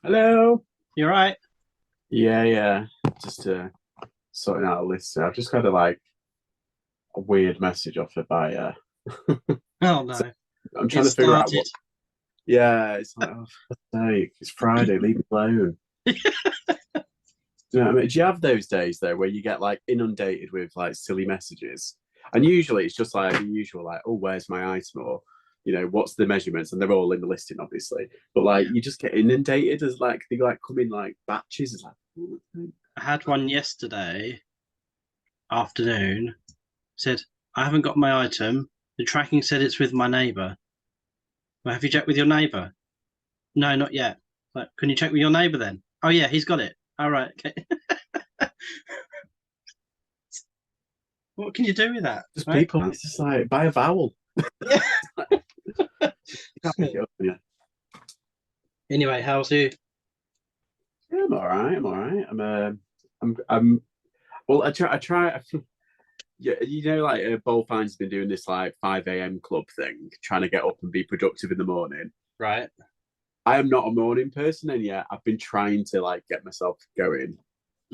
Hello. You're right. Yeah, yeah. Just sorting out a list. I've just got a weird message off a buyer. Oh So no, I'm it trying to figure out started. what. Yeah, it's like, oh, for fuck's sake, it's Friday. Leave me alone. You know what I mean? Do you have those days though where you get like inundated with like silly messages? And usually it's just like the usual, like, oh, where's my item? Or, what's the measurements? And they're all in the listing, obviously. But like Yeah, you just get inundated as like they like come in like batches. It's like, oh, I had one yesterday afternoon. Said I haven't got my item. The tracking said it's with my neighbour. Well, have you checked with your neighbour? No, not yet. But can you check with your neighbour then? Oh yeah, he's got it. All right, okay. What can you do with that, just right? people. It's just like buy a vowel. Yeah. You can't pick it up. Yeah, Anyway, how's you? yeah, I'm all right. I'm all right. I'm. Well, I try. Yeah, like Bowl Fine's been doing this like 5 a.m. club thing, trying to get up and be productive in the morning. Right. I am not a morning person, and yet I've been trying to like get myself going.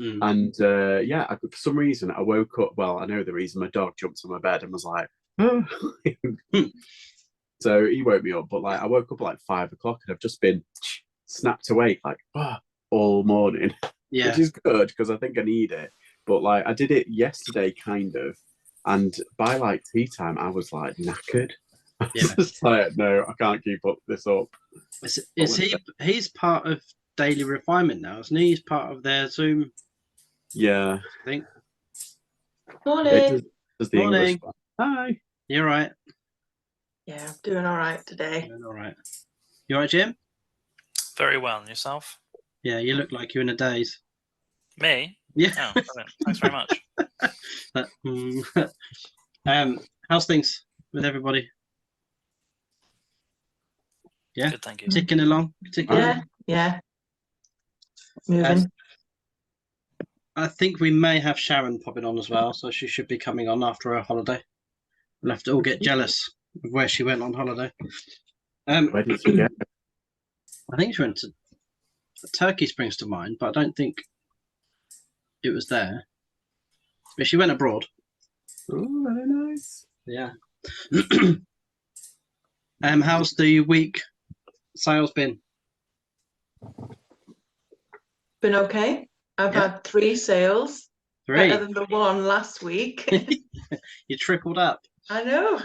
Mm. And yeah, for some reason I woke up. Well, I know the reason. My dog jumped on my bed and was like, oh. So he woke me up. But like, I woke up at like 5 o'clock, and I've just been snapped awake like all morning, which Yeah. is good because I think I need it. But like, I did it yesterday, kind of, and by like tea time, I was like knackered. I was Yeah. just like, no, I can't keep up this up. Is he? He's part of Daily Refinement now, isn't he? He's part of their Zoom. Yeah, I think. it Morning. does the English Morning. one. Hi. You're right. Yeah, I'm doing all right today. Doing all right. You all right, Jim? Very well. And yourself? Yeah, you look like you're in a daze. Me? Yeah. Oh, brilliant. Thanks very much. But, how's things with everybody? Yeah, Good, thank you. ticking along. Yeah. Moving. I think we may have Sharon popping on as well, so she should be coming on after her holiday. We'll have to all get jealous of where she went on holiday. Where did you go? I think she went to Turkey springs to mind, but I don't think it was there. But she went abroad. Oh, very nice. Yeah. How's the week sales been? Been okay. I've Yeah. had 3 sales. 3. Better than the one last week. You tripled up. I know.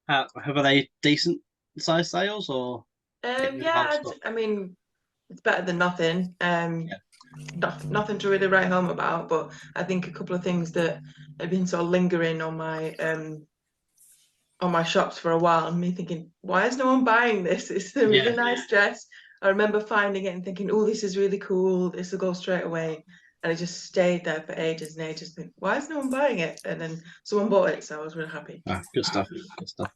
Have they decent size sales or? Yeah, I mean, it's better than nothing. Nothing to really write home about, but I think a couple of things that have been sort of lingering on my shops for a while, and me thinking, why is no one buying this? It's a really nice dress. I remember finding it and thinking, oh, this is really cool. This will go straight away. And it just stayed there for ages and ages. Think, why is no one buying it? And then someone bought it, so I was really happy. Oh, good stuff. Good stuff.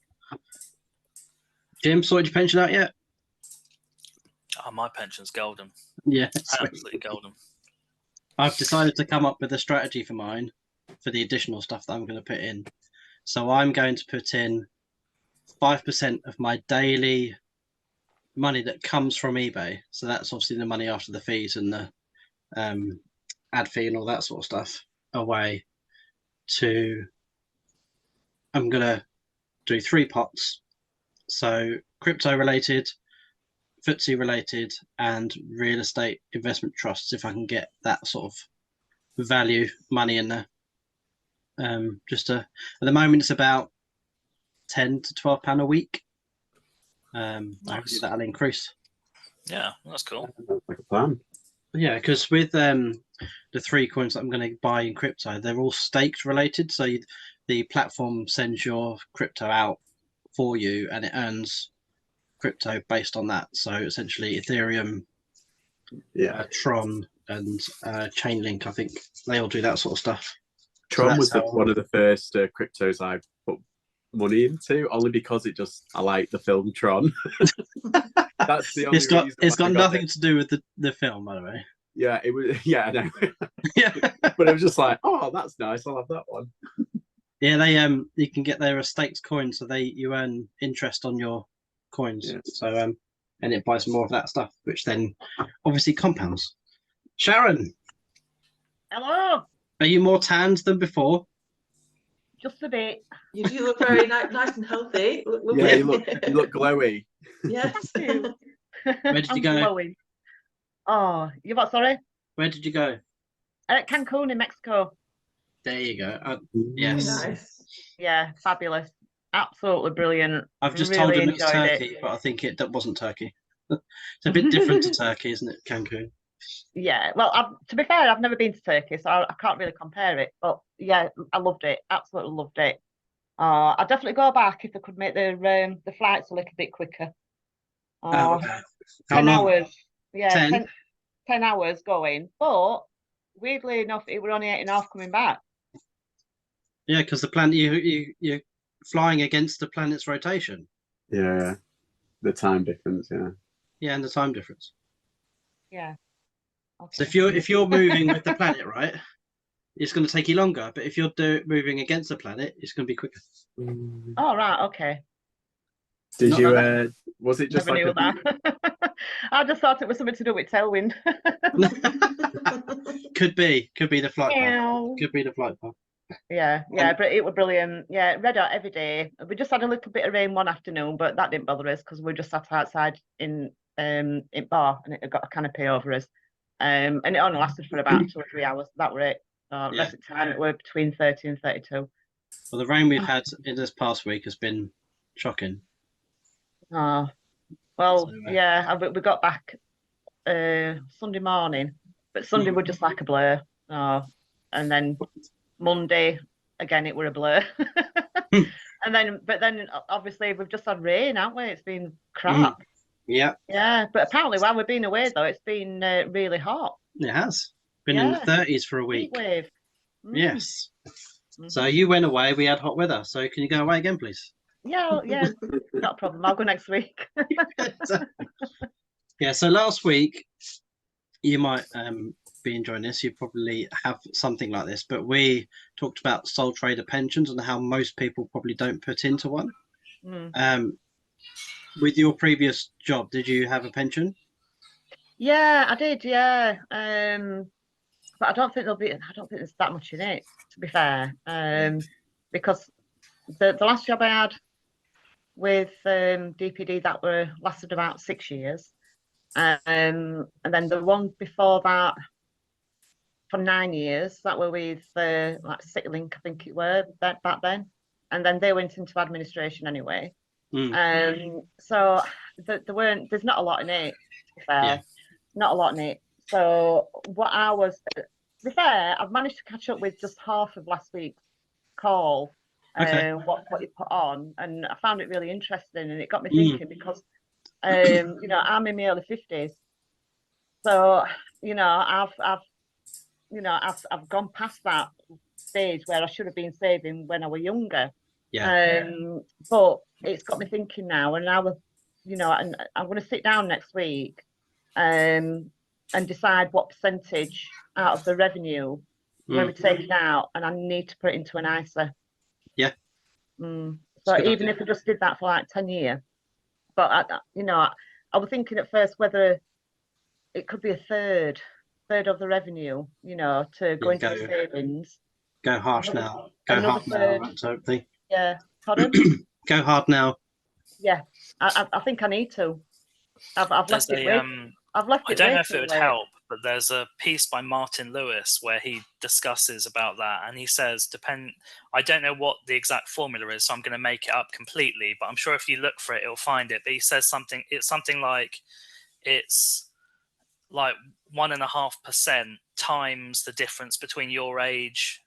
Jim, sorted your pension out yet? Oh, my pension's golden. Yeah, Absolutely golden. I've decided to come up with a strategy for mine for the additional stuff that I'm going to put in. So I'm going to put in 5% of my daily money that comes from eBay. So that's obviously the money after the fees and the ad fee and all that sort of stuff away to. I'm going to do 3 pots. So crypto related, FTSE related, and real estate investment trusts if I can get that sort of value money in there. At the moment it's about £10 to £12 a week. Hopefully that'll increase. Yeah, that's cool. Like a plan. Yeah, because with the 3 coins that I'm going to buy in crypto, they're all staked related. So the platform sends your crypto out for you, and it earns crypto based on that. So essentially, Ethereum, Tron, and Chainlink, I think they all do that sort of stuff. Tron was one of the first cryptos I put money into, only because I like the film Tron. That's the only reason. It's got nothing to do with the film, by the way. Yeah, it was. Yeah, I know. Yeah, but it was just like, oh, that's nice. I'll have that one. Yeah, they you can get their staked coins, so you earn interest on your coins. Yeah. So and it buys more of that stuff, which then obviously compounds. Sharon, Hello. are you more tanned than before? Just a bit. You do look very nice and healthy. Look Yeah, lovely. you look glowy. Yes. Thank you. Where did you I'm go? glowing. Oh, you what? Sorry. Where did you go? Cancun in Mexico. There you go. Very Yes. nice. Yeah, fabulous. Absolutely brilliant. I've just really told him it's enjoyed Turkey, but I think that wasn't Turkey. It's a bit different to Turkey, isn't it, Cancun? Yeah, well, to be fair, I've never been to Turkey, so I can't really compare it. But yeah, I loved it. Absolutely loved it. I'd definitely go back if they could make the flights a little bit quicker. Oh, okay. How 10 long? hours. Yeah, 10? 10 hours going. But weirdly enough, it were only 8.5 coming back. Yeah, because the planet you're flying against the planet's rotation. Yeah, the time difference. Yeah. Yeah, and the time difference. Yeah. So Okay. if you're moving with the planet, right, it's going to take you longer. But if you're moving against the planet, it's going to be quicker. Oh, right. Okay. Did Not you? that- Was it just Never like knew a? that. I just thought it was something to do with tailwind. Could be the flight path. Meow. Could be the flight path. Yeah, but it was brilliant. Yeah, red out every day. We just had a little bit of rain one afternoon, but that didn't bother us because we just sat outside in bar and it got a canopy over us. And it only lasted for about 2 or 3 hours. That were it. Rest of the time it were between 30 and 32. Well, the rain we've had in this past week has been shocking. Oh, well, So, yeah, we got back Sunday morning, but Sunday were just like a blur. Oh, and then Monday again it were a blur. But then obviously we've just had rain, haven't we? It's been crap. Yeah, Yeah, but apparently while we've been away though, it's been really hot. it has been in the 30s for a Heat week. wave. Yes. Mhm. So you went away. We had hot weather. So can you go away again, please? Yeah, not a problem. I'll go next week. Yeah. So last week, you might be enjoying this. You probably have something like this, but we talked about sole trader pensions and how most people probably don't put into one. Mm. With your previous job, did you have a pension? Yeah, I did. Yeah, but I don't think there's that much in it. To be fair, because the last job I had with DPD that lasted about 6 years, and then the one before that for 9 years that were with like Citilink, I think it were back then, and then they went into administration anyway. So there's not a lot in it. To be fair, not a lot in it. So what I was, to be fair, I've managed to catch up with just half of last week's call. Okay. What you put on, and I found it really interesting, and it got me thinking because I'm in my early 50s, so I've gone past that stage where I should have been saving when I was younger. But it's got me thinking now, and and I'm going to sit down next week and decide what percentage out of the revenue we're going to be taking out, and I need to put it into an ISA. Yeah. So even if we just did that for like 10 years, but I was thinking at first whether it could be a third of the revenue, to go into the savings. Go harsh now. Go hard now. Totally. Yeah. Pardon? Go hard now. Yeah, I think I need to. I've left it with. I've left it. I don't know if it would help, but there's a piece by Martin Lewis where he discusses about that, and he says, I don't know what the exact formula is, so I'm going to make it up completely, but I'm sure if you look for it, you'll find it. But he says it's something like it's like 1.5% times the difference between your age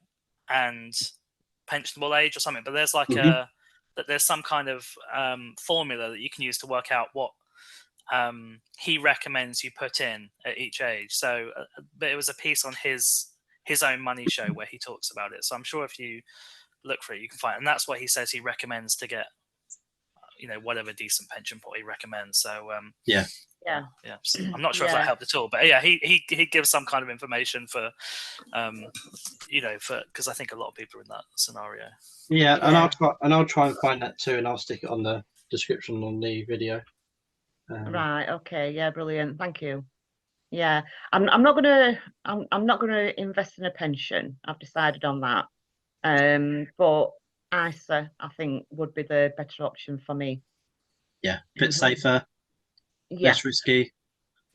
and pensionable age or something. But there's like there's some kind of formula that you can use to work out what he recommends you put in at each age. So, but it was a piece on his own money show where he talks about it. So I'm sure if you look for it, you can find it. And that's what he says he recommends to get, whatever decent pension pot he recommends. So yeah. So I'm not sure if that helped at all, but yeah, he gives some kind of information for, because I think a lot of people are in that scenario. Yeah, and I'll try and find that too, and I'll stick it on the description on the video. Right. Okay. Yeah. Brilliant. Thank you. Yeah. I'm not gonna invest in a pension. I've decided on that. But ISA, I think, would be the better option for me. Yeah, a bit safer, Yeah. less risky.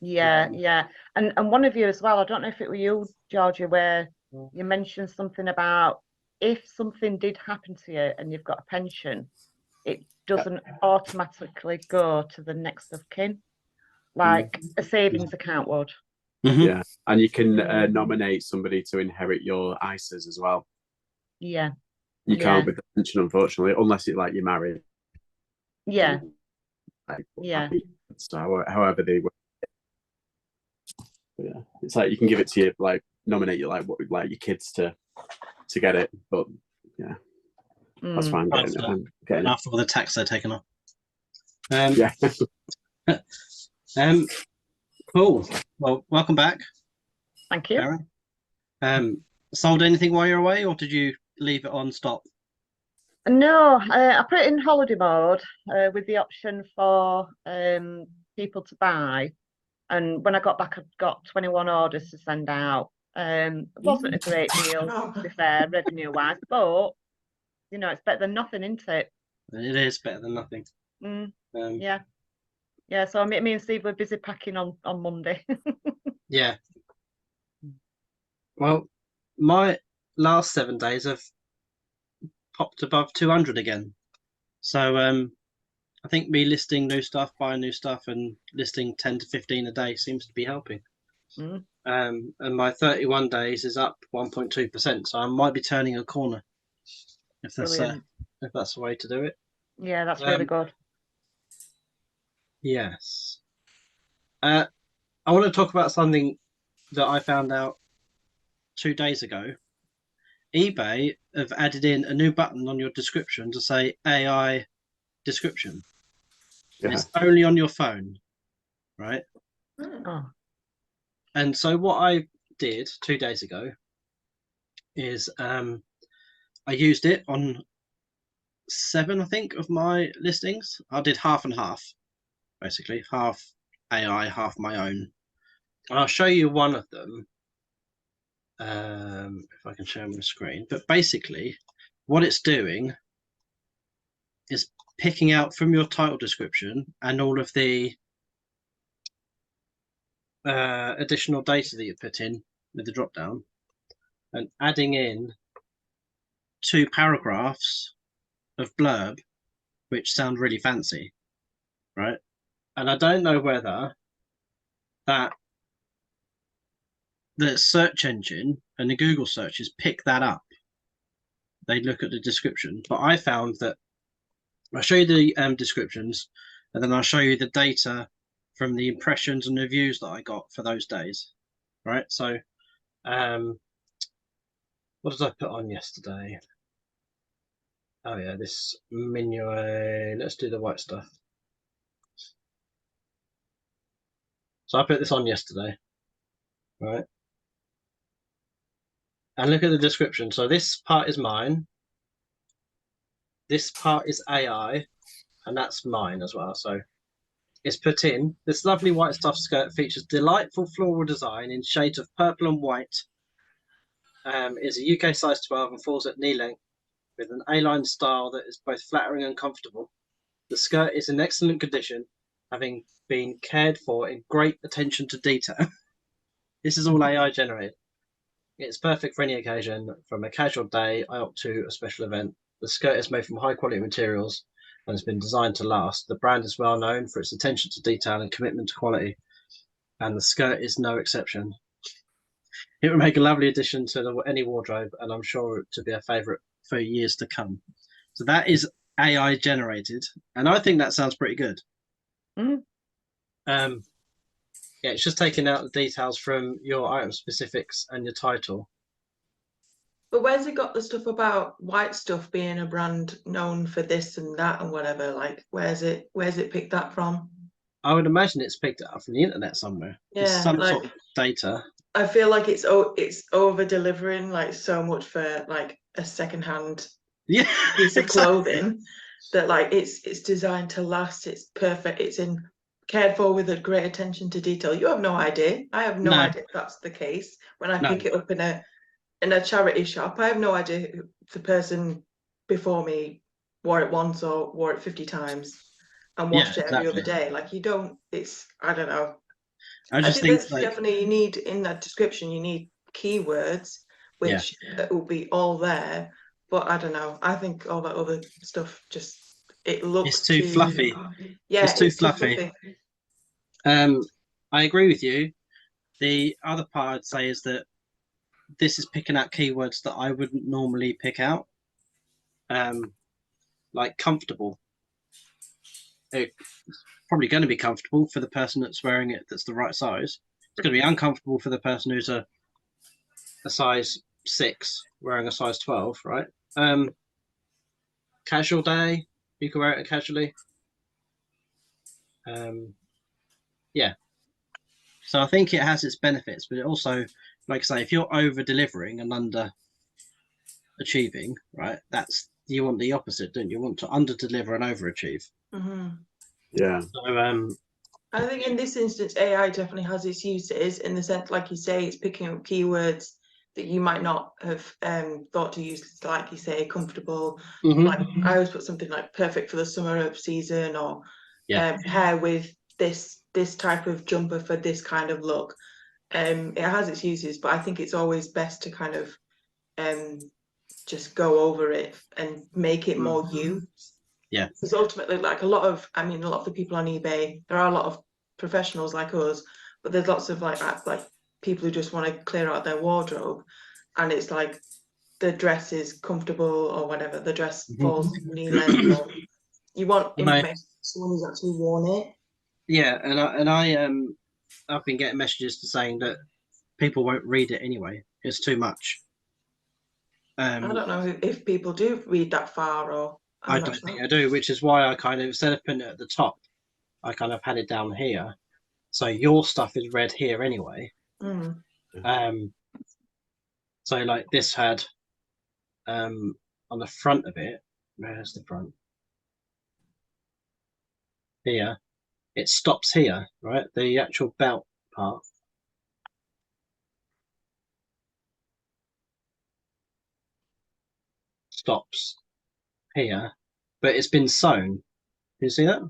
Yeah. And one of you as well, I don't know if it were you, Georgia, where you mentioned something about if something did happen to you and you've got a pension, it doesn't automatically go to the next of kin, like a savings account would. Mhm. Yeah, and you can nominate somebody to inherit your ISAs as well. Yeah. You can't with the pension, unfortunately, unless it's like you're married. Yeah. Like, Yeah. so however they work. Yeah, it's like you can give it to you, like nominate your like your kids to get it, but yeah, that's fine. I'm getting it. After all the tax they're taking off. Yeah. Cool. Well, welcome back. Thank you. Karen. Sold anything while you're away, or did you leave it on stop? No, I put it in holiday mode with the option for people to buy. And when I got back, I'd got 21 orders to send out. It wasn't a great deal, to be fair, revenue-wise, but you know, it's better than nothing, isn't it? It is better than nothing. Yeah. So me and Steve were busy packing on Monday. Yeah. Well, my last 7 days have popped above 200 again. So I think me listing new stuff, buying new stuff, and listing 10 to 15 a day seems to be helping. And my 31 days is up 1.2%. So I might be turning a corner if that's the way to do it. Yeah, that's really good. Yes. I want to talk about something that I found out 2 days ago. eBay have added in a new button on your description to say AI description. Yeah. It's only on your phone, right? Oh. And so what I did 2 days ago is I used it on 7, I think, of my listings. I did half and half, basically. Half AI, half my own. And I'll show you one of them if I can share my screen. But basically, what it's doing is picking out from your title description and all of the additional data that you put in with the drop down and adding in 2 paragraphs of blurb which sound really fancy, right? And I don't know whether that the search engine and the Google searches pick that up. They look at the description, but I found that I'll show you the descriptions, and then I'll show you the data from the impressions and reviews that I got for those days, right? So what did I put on yesterday? Oh yeah, this Minuet. Let's do the white stuff. So I put this on yesterday, right? And look at the description. So this part is mine. This part is AI, and that's mine as well. So it's put in. This lovely white stuff skirt features delightful floral design in shades of purple and white. Is a UK size 12 and falls at knee length with an A-line style that is both flattering and comfortable. The skirt is in excellent condition, having been cared for in great attention to detail. This is all AI generated. It's perfect for any occasion, from a casual day out to a special event. The skirt is made from high quality materials and has been designed to last. The brand is well known for its attention to detail and commitment to quality, and the skirt is no exception. It would make a lovely addition to any wardrobe, and I'm sure to be a favourite for years to come. So that is AI generated, and I think that sounds pretty good. Yeah, it's just taking out the details from your item specifics and your title. But where's it got the stuff about white stuff being a brand known for this and that and whatever? Like, where's it picked that from? I would imagine it's picked it up from the internet somewhere. Yeah, it's some sort of data. I feel like it's over delivering like so much for like a secondhand piece of clothing that like it's designed to last. It's perfect. It's in cared for with a great attention to detail. You have no idea. I have no No. idea if that's the case. When I No. pick it up in a charity shop, I have no idea if the person before me wore it once or wore it 50 times and washed it every other day. Like, you don't, it's, I don't know. I just think think that's like, definitely, you need in that description, you need keywords, which will be all there. But I don't know. I think all that other stuff just, it looks it's too fluffy. Yeah, It's too fluffy. I agree with you. The other part I'd say is that this is picking out keywords that I wouldn't normally pick out. Like comfortable. It's probably going to be comfortable for the person that's wearing it that's the right size. It's going to be uncomfortable for the person who's a size 6 wearing a size 12, right? Casual day, you can wear it casually. Yeah. So I think it has its benefits, but it also, like I say, if you're over delivering and under achieving, right? You want the opposite, don't you? You want to under deliver and overachieve. Yeah. So I think in this instance, AI definitely has its uses in the sense, like you say, it's picking up keywords that you might not have thought to use, like you say, comfortable. Like I always put something like perfect for the summer season, or hair with this type of jumper for this kind of look. It has its uses, but I think it's always best to kind of just go over it and make it more you. Yeah. Because ultimately, like a lot of the people on eBay, there are a lot of professionals like us, but there's lots of like people who just want to clear out their wardrobe, and it's like the dress is comfortable or whatever, the dress falls knee length, or you want information someone who's actually worn it. Yeah, I've been getting messages to saying that people won't read it anyway. It's too much. I don't know if people do read that far, or I don't think I do, which is why I kind of, instead of putting it at the top, I kind of had it down here. So your stuff is read here anyway. So like this had on the front of it, where's the front? Here. It stops here, right? The actual belt part. Stops here, but it's been sewn. Can you see that?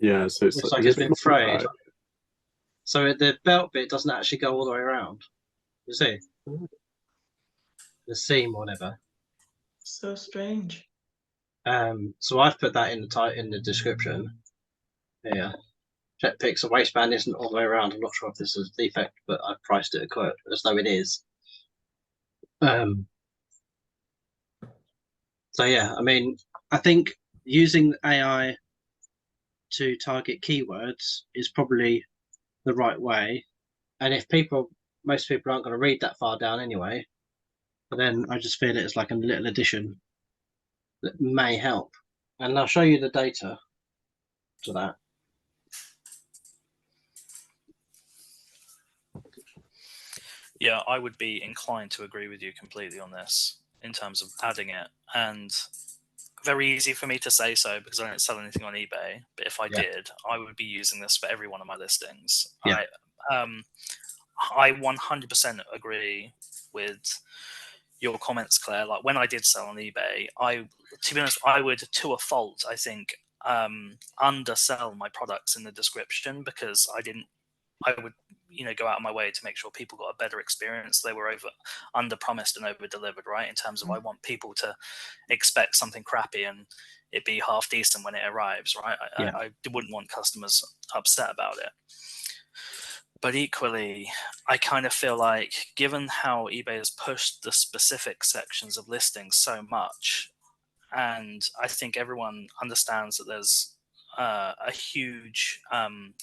Yeah, so it's looks like it's been frayed. right. So the belt bit doesn't actually go all the way around. You see? The seam or whatever. So strange. So I've put that in the description. Yeah. Jet picks a waistband isn't all the way around. I'm not sure if this is a defect, but I've priced it as though it is. So yeah, I mean, I think using AI to target keywords is probably the right way. And if most people aren't going to read that far down anyway, then I just feel it's like a little addition that may help. And I'll show you the data to that. Yeah, I would be inclined to agree with you completely on this in terms of adding it. And very easy for me to say so because I don't sell anything on eBay. But if I did, I would be using this for every one of my listings. Yeah. I 100% agree with your comments, Claire. Like when I did sell on eBay, to be honest, I would, to a fault, I think, undersell my products in the description because I would, go out of my way to make sure people got a better experience. They were under promised and over delivered, right? In terms of I want people to expect something crappy and it be half decent when it arrives, right? I wouldn't want customers upset about it. But equally, I kind of feel like given how eBay has pushed the specific sections of listings so much, and I think everyone understands that there's a huge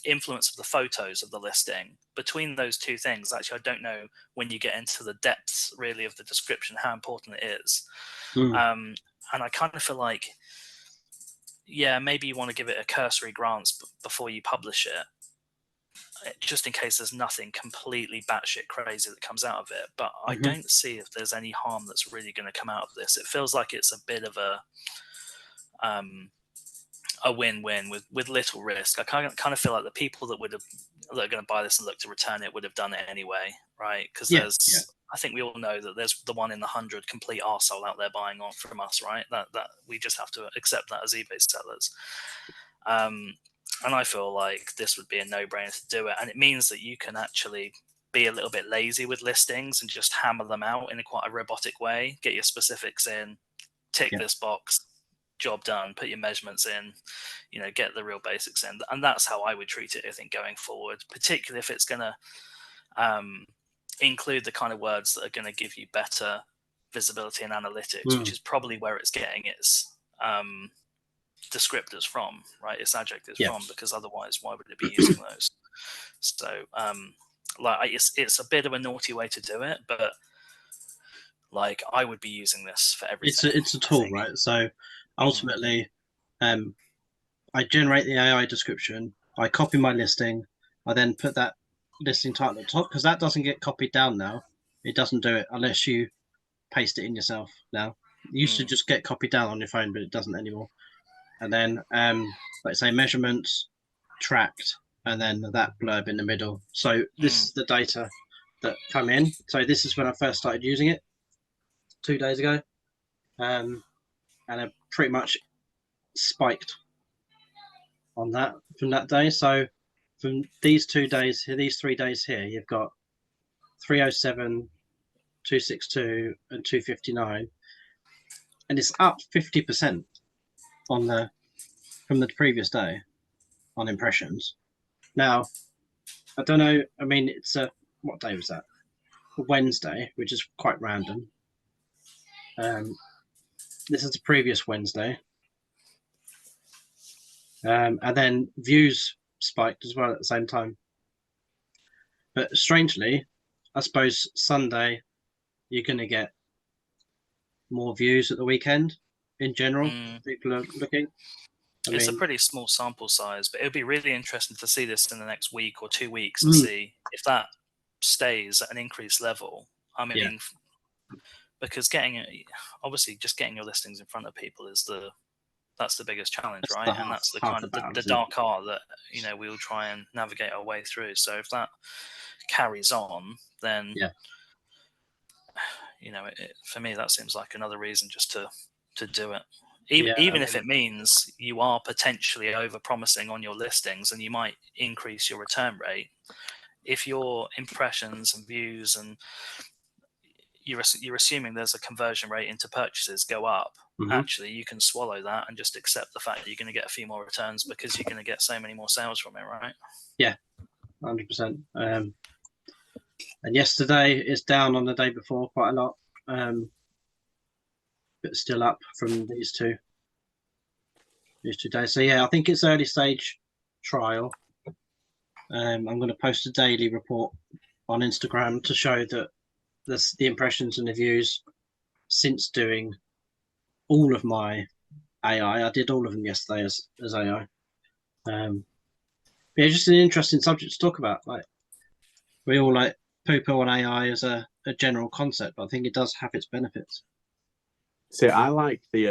influence of the photos of the listing. Between those two things, actually, I don't know when you get into the depths really of the description how important it is. And I kind of feel like, maybe you want to give it a cursory glance before you publish it, just in case there's nothing completely batshit crazy that comes out of it. But I don't see if there's any harm that's really going to come out of this. It feels like it's a bit of a a win-win with little risk. I kind of feel like the people that are going to buy this and look to return it would have done it anyway, right? Because I think we all know that there's the 1 in 100 complete arsehole out there buying on from us, right? That we just have to accept that as eBay sellers. And I feel like this would be a no-brainer to do it, and it means that you can actually be a little bit lazy with listings and just hammer them out in quite a robotic way. Get your specifics in, tick this box, job done, put your measurements in, get the real basics in. And that's how I would treat it, I think, going forward, particularly if it's going to include the kind of words that are going to give you better visibility and analytics, which is probably where it's getting its descriptors from, right? Its adjectives from, because otherwise why would it be using those? So it's a bit of a naughty way to do it, but like I would be using this for everything. It's a tool, right? So ultimately, I generate the AI description, I copy my listing, I then put that listing title at the top, because that doesn't get copied down now. It doesn't do it unless you paste it in yourself now. It used to just get copied down on your phone, but it doesn't anymore. And then, let's say measurements, tracked, and then that blurb in the middle. So this is the data that come in. So this is when I first started using it 2 days ago. And I pretty much spiked on that from that day. So from these 2 days, these 3 days here, you've got 307, 262, and 259, and it's up 50% on from the previous day on impressions. Now, I don't know. I mean, it's what day was that? Wednesday, which is quite random. This is the previous Wednesday. And then views spiked as well at the same time. But strangely, I suppose Sunday, you're going to get more views at the weekend in general. People are looking. It's a pretty small sample size, but it would be really interesting to see this in the next week or 2 weeks and see if that stays at an increased level. I mean, because obviously just getting your listings in front of people that's the biggest challenge, right? And that's the kind of the dark art that we will try and navigate our way through. So if that carries on, then for me that seems like another reason just to do it. Even if it means you are potentially over promising on your listings and you might increase your return rate, if your impressions and views and you're assuming there's a conversion rate into purchases go up, actually you can swallow that and just accept the fact that you're going to get a few more returns because you're going to get so many more sales from it, right? Yeah, 100%. And yesterday it's down on the day before quite a lot, but still up from these two days. So yeah, I think it's early stage trial. I'm going to post a daily report on Instagram to show that the impressions and the views since doing all of my AI. I did all of them yesterday as AI. Yeah, just an interesting subject to talk about. Like we all like poo-poo on AI as a general concept, but I think it does have its benefits. So I like the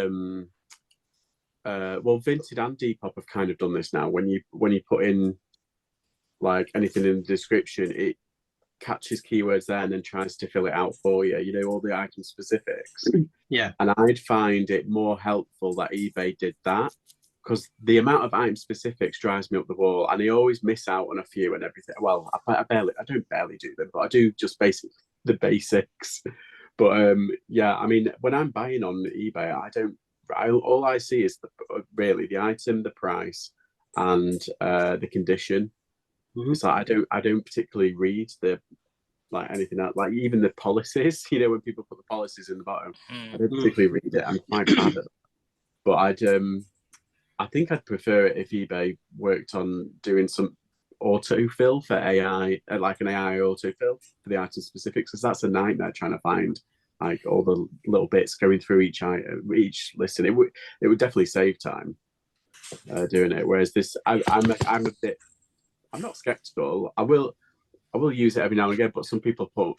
Vinted and Depop have kind of done this now. When you put in like anything in the description, it catches keywords there and then tries to fill it out for you. All the item specifics. Yeah. And I'd find it more helpful that eBay did that, because the amount of item specifics drives me up the wall, and I always miss out on a few and everything. Well, I don't barely do them, but I do just the basics. But I mean, when I'm buying on eBay, all I see is really the item, the price, and the condition. So I don't particularly read anything else, like even the policies. When people put the policies in the bottom, I don't particularly read it. I'm quite bad at it. But I think I'd prefer it if eBay worked on doing some autofill for AI, like an AI autofill for the item specifics, because that's a nightmare trying to find like all the little bits going through each item, each listing. It would definitely save time doing it. Whereas this, I'm not skeptical. I will use it every now and again, but some people put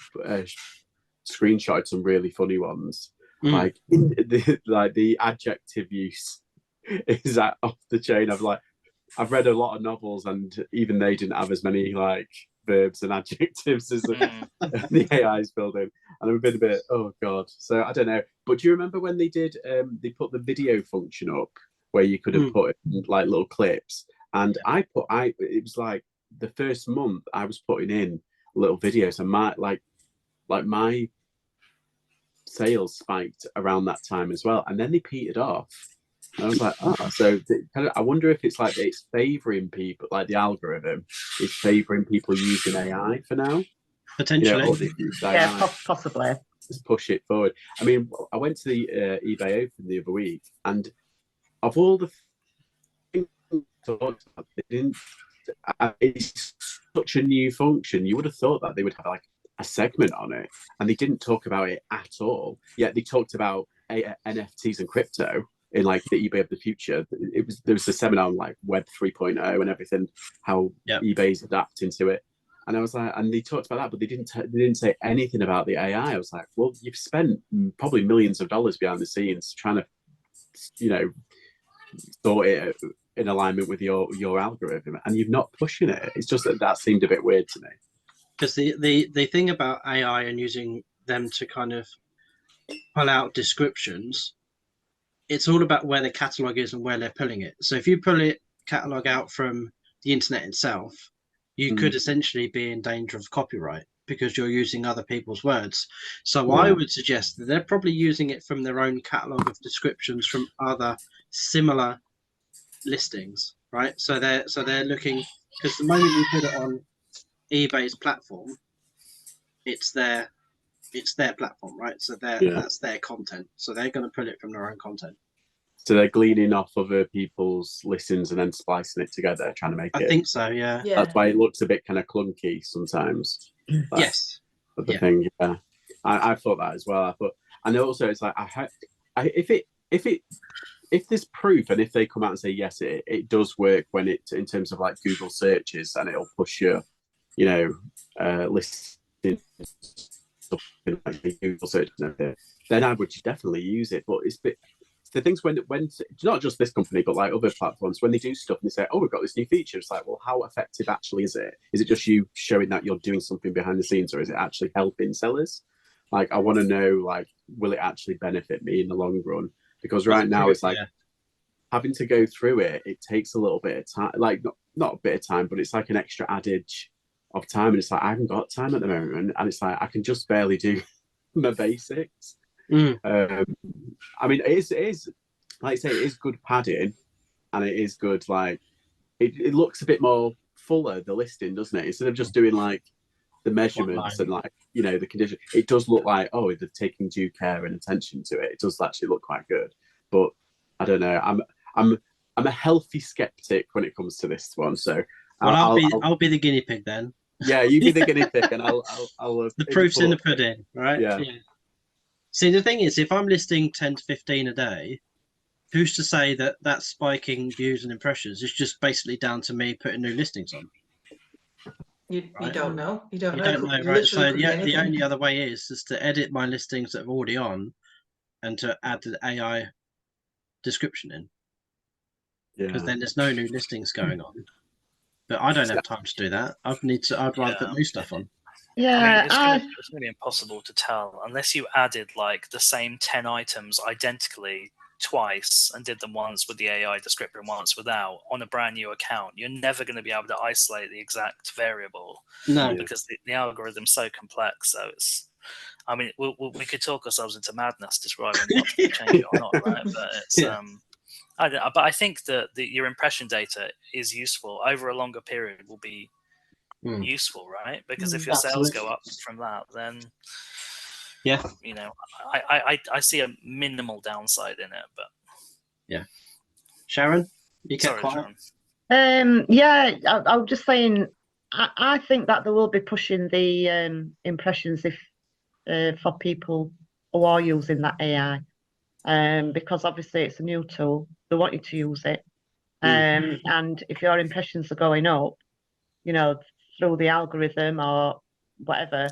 screenshot some really funny ones, like the adjective use is that off the chain. I've read a lot of novels, and even they didn't have as many like verbs and adjectives as the AI's building. And I've been a bit, oh god. So I don't know. But do you remember when they did? They put the video function up where you could have put like little clips, and it was like the first month I was putting in little videos, and my sales spiked around that time as well, and then they petered off. And I was like, oh, so I wonder if it's like it's favoring people, like the algorithm is favoring people using AI for now. Potentially. Yeah, possibly. Just push it forward. I mean, I went to the eBay Open the other week, and of all the things it's such a new function. You would have thought that they would have like a segment on it, and they didn't talk about it at all. Yet they talked about NFTs and crypto in like the eBay of the future. There was a seminar on like Web 3.0 and everything, how eBay's adapting to it. And I was like, and they talked about that, but they didn't say anything about the AI. I was like, well, you've spent probably millions of dollars behind the scenes trying to, sort it in alignment with your algorithm, and you're not pushing it. It's just that seemed a bit weird to me. Because the thing about AI and using them to kind of pull out descriptions, it's all about where the catalog is and where they're pulling it. So if you pull it catalog out from the internet itself, you could essentially be in danger of copyright because you're using other people's words. So I would suggest that they're probably using it from their own catalog of descriptions from other similar listings, right? So they're looking, because the moment you put it on eBay's platform, it's their platform, right? So that's their content. So they're going to pull it from their own content. So they're gleaning off other people's listings and then splicing it together, trying to make it. I think so, yeah. That's why it looks a bit kind of clunky sometimes. Yes. But the thing, I thought that as well. And also it's like if there's proof, and if they come out and say yes, it does work when it in terms of like Google searches, and it'll push your listings like the Google search and everything, then I would definitely use it. But it's the things when it's not just this company, but like other platforms, when they do stuff and they say, oh, we've got this new feature, it's like, well, how effective actually is it? Is it just you showing that you're doing something behind the scenes, or is it actually helping sellers? Like, I want to know, like, will it actually benefit me in the long run? Because right now it's like having to go through it takes a little bit of time, like not a bit of time, but it's like an extra adage of time, and it's like I haven't got time at the moment, and it's like I can just barely do my basics. I mean, it is like I say, it is good padding, and it is good, like it looks a bit more fuller, the listing, doesn't it? Instead of just doing like the measurements and like the condition, it does look like, oh, they're taking due care and attention to it. It does actually look quite good. But I don't know, I'm a healthy skeptic when it comes to this one. So I'll be the guinea pig then. Yeah, you be the guinea pig, and I'll the proof's in the pudding, right? Yeah. See, the thing is, if I'm listing 10 to 15 a day, who's to say that spiking views and impressions is just basically down to me putting new listings on? You don't know. You don't know, right? So the only other way is to edit my listings that are already on, and to add the AI description in. Because then there's no new listings going on. But I don't have time to do that. I'd rather put new stuff on. Yeah, I mean, it's really impossible to tell unless you added like the same 10 items identically twice and did them once with the AI descriptor and once without on a brand new account. You're never going to be able to isolate the exact variable. No, because the algorithm's so complex. So it's, I mean, we could talk ourselves into madness describing what to change it or not, right? But it's I don't know, but I think that your impression data is useful over a longer period. Will be useful, right? Because if your sales go up from that, then I see a minimal downside in it. But Sharon, you kept quiet. Sharon. I was just saying, I think that they will be pushing the impressions for people who are using that AI, because obviously it's a new tool. They want you to use it, and if your impressions are going up, through the algorithm or whatever,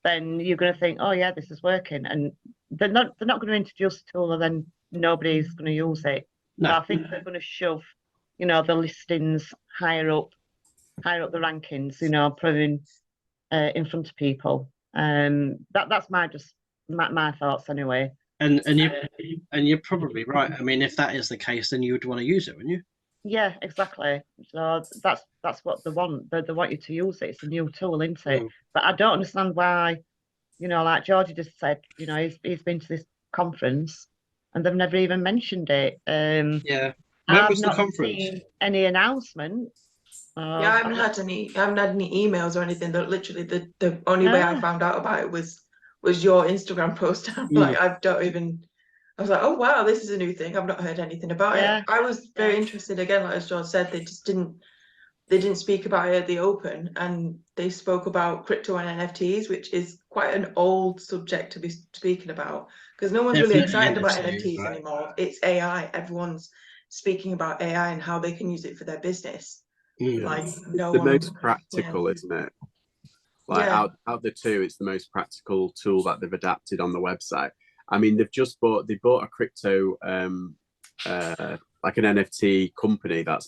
then you're going to think, oh yeah, this is working, and they're not going to introduce a tool and then nobody's going to use it. No. So I think they're going to shove, you know, the listings higher up the rankings. You know, putting in front of people. That's my thoughts anyway. And you're probably right. I mean, if that is the case, then you would want to use it, wouldn't you? Yeah, exactly. So that's what they want. They want you to use it. It's a new tool, isn't it? Mm. But I don't understand why, you know, like Georgie just said, you know, he's been to this conference and they've never even mentioned it. Yeah. When I've was the not conference? seen any announcement. Yeah, I haven't had any emails or anything. That literally the only way I found out about it was your Instagram post. I'm like, I was like, oh wow, this is a new thing. I've not heard anything about it. I was very interested again, like as George said, they didn't speak about it at the open, and they spoke about crypto and NFTs, which is quite an old subject to be speaking about because no one's really excited about NFTs anymore. It's AI. Everyone's speaking about AI and how they can use it for their business. Like it's the most practical, isn't it? Like out of the two, it's the most practical tool that they've adapted on the website. I mean, they bought a crypto like an NFT company that